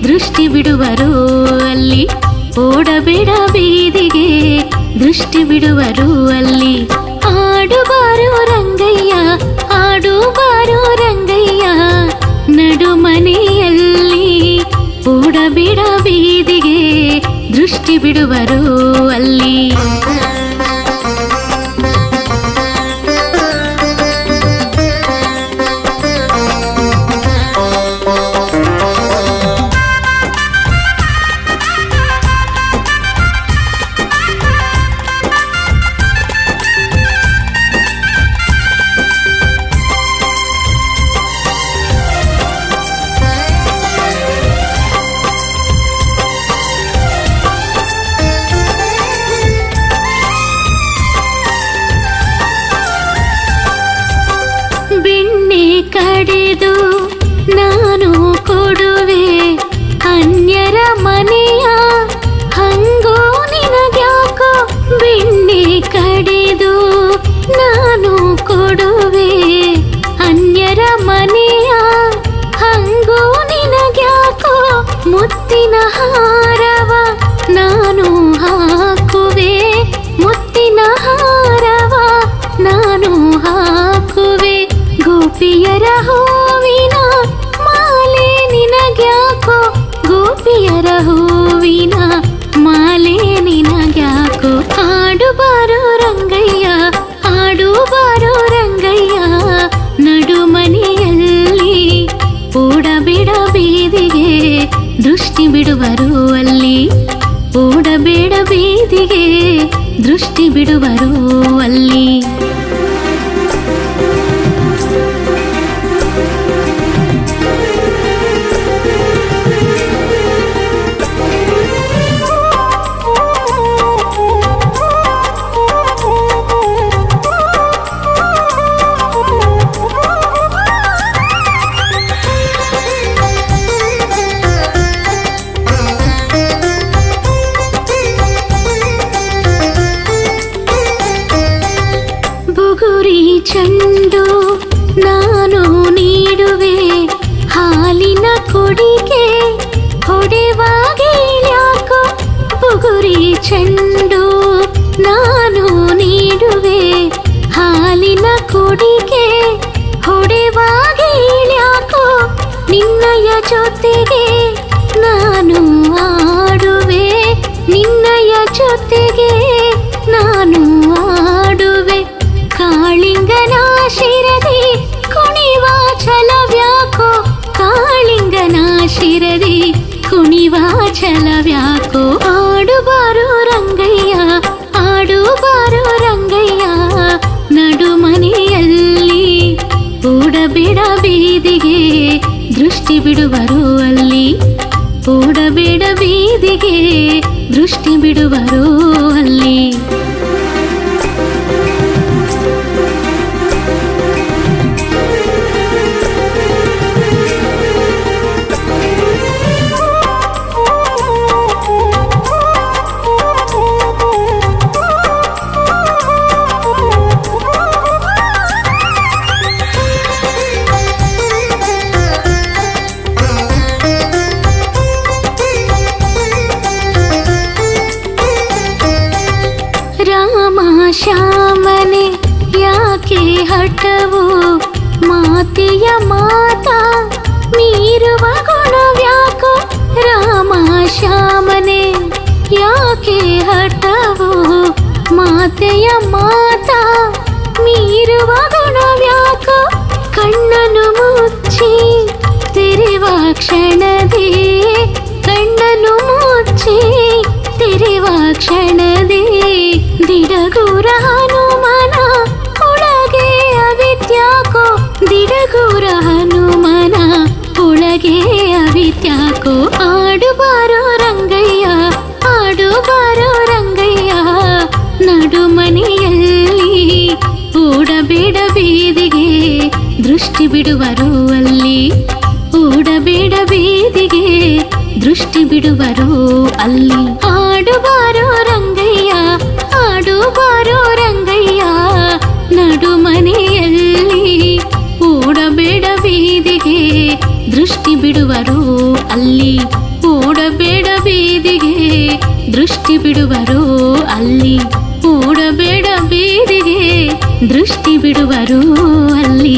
ದೃಷ್ಟಿ ಬಿಡುವರು ಅಲ್ಲಿ, ಓಡಬೇಡ ಬೀದಿಗೆ ದೃಷ್ಟಿ ಬಿಡುವರು ಅಲ್ಲಿ. ಆಡುಬಾರೋ ರಂಗಯ್ಯ, ಆಡುಬಾರೋ ರಂಗಯ್ಯ, ನಡು ಮನೆಯಲ್ಲಿ ಓಡಬೇಡ ಬೀದಿಗೆ ದೃಷ್ಟಿ ಬಿಡುವರು ಅಲ್ಲಿ. ಕಡೆದು ನಾನು ಕೊಡುವೆ ಅನ್ಯರ ಮನೆಯ ಹಂಗೋ ನಿನಗ್ಯಾಕೋ. ಬೆಣ್ಣೆ ಕಡೆದು ನಾನು ಕೊಡುವೆ ಅನ್ಯರ ಮನೆಯ ಹಂಗೋ ನಿನಗ್ಯಾಕೋ. ಮುತ್ತಿನ ಹಾರವ ನಾನು ಹಾಕುವೆ, ಮುತ್ತಿನ ಹಾರವ ನಾನು ಹಾಕುವೆ. ಗೋಪಿಯರ ಹೂವಿನ ಮಾಲೆ ನಿನಗ್ಯಾಕೋ, ಗೋಪಿಯರ ಹೂವಿನ ಮಾಲೆ ನಿನಗ್ಯಾಕೋ. ಆಡುಬಾರೋ ರಂಗಯ್ಯ, ಆಡುಬಾರೋ ರಂಗಯ್ಯ, ನಡು ಮನೆಯಲ್ಲಿ ಓಡಬೇಡ ಬೀದಿಗೆ ದೃಷ್ಟಿ ಬಿಡುವರು ಅಲ್ಲಿ, ಓಡಬೇಡ ಬೀದಿಗೆ ದೃಷ್ಟಿ ಬಿಡುವರು ಅಲ್ಲಿ. ಬುಗುರಿ ಚೆಂಡು ನಾನು ನೀಡುವೆ ಹಾಲಿನ ಕೊಡಿಗೆ ಹೊಡೆವಾಗೇಳ್ಯಾಕೋ. ಬುಗುರಿ ಚೆಂಡು ನಾನು ನೀಡುವೆ ಹಾಲಿನ ಕೊಡಿಗೆ ಹೊಡೆವಾಗೇಳ್ಯಾಕೋ. ನಿನ್ನಯ ಜೊತೆಗೆ ನಾನು ಆಡುವೆ, ನಿನ್ನಯ ಜೊತೆಗೆ ನಾನು ಆಡುವೆ. ಕಾಳಿಂಗನ ಶಿರದಿ ಕುಣಿವ ಛಲವ್ಯಾಕೋ, ಕಾಳಿಂಗನ ಶಿರದಿ ಕುಣಿವ ಛಲವ್ಯಾಕೋ. ಆಡುಬಾರೋ ರಂಗಯ್ಯ, ಆಡುಬಾರೋ ರಂಗಯ್ಯ, ನಡು ಮನೆಯಲ್ಲಿ ಓಡಬೇಡ ಬೀದಿಗೆ ದೃಷ್ಟಿ ಬಿಡುವರು ಅಲ್ಲಿ, ಓಡಬೇಡ ಬೀದಿಗೆ ದೃಷ್ಟಿ ಬಿಡುವರು ಅಲ್ಲಿ. ಶ್ಯಾಮನೆ ಯಾಕೆ ಹಠವು, ಮಾತೆಯ ಮಾತಾ ಮೀರುವ ಗುಣವ್ಯಾಕೋ. ರಾಮ ಶ್ಯಾಮನೆ ಯಾಕೆ ಹಠವು, ಮಾತೆಯ ಮಾತಾ ಕಣ್ಣನು ಮುಚ್ಚಿ ತೆರೆವ ಕ್ಷಣದೇ ಕಣ್ಣನು ಮುಚ್ಚಿ ತೆರೆವ ಕ್ಷಣದೇ ದಿಡಗುರ ಹನುಮನ ಒಳಗೆ ಅವಿದ್ಯಾಕೋ ದಿಡಗುರ ಹನುಮನ ಒಳಗೆ ಅವಿದ್ಯಾಕೋ ಆಡು ಬಾರೋ ರಂಗಯ್ಯ ಆಡು ಬಾರೋ ರಂಗಯ್ಯ ನಡುಮನೆಯಲ್ಲಿ ಓಡಬೇಡ ಬೀದಿಗೆ ದೃಷ್ಟಿ ಬಿಡುವರು ಅಲ್ಲಿ ಓಡಬೇಡ ಬೀದಿಗೆ ದೃಷ್ಟಿ ಬಿಡುವರು ಅಲ್ಲಿ ಆಡು ಬಾರೋ ರಂಗಯ್ಯ ಆಡು ಬಾರೋ ರಂಗಯ್ಯ ನಡುಮನೆಯಲ್ಲಿ ಓಡಬೇಡ ಬೀದಿಗೆ ದೃಷ್ಟಿ ಬಿಡುವರು ಅಲ್ಲಿ ಓಡಬೇಡ ಬೀದಿಗೆ ದೃಷ್ಟಿ ಬಿಡುವರು ಅಲ್ಲಿ ಓಡಬೇಡ ಬೀದಿಗೆ ದೃಷ್ಟಿ ಬಿಡುವರು ಅಲ್ಲಿ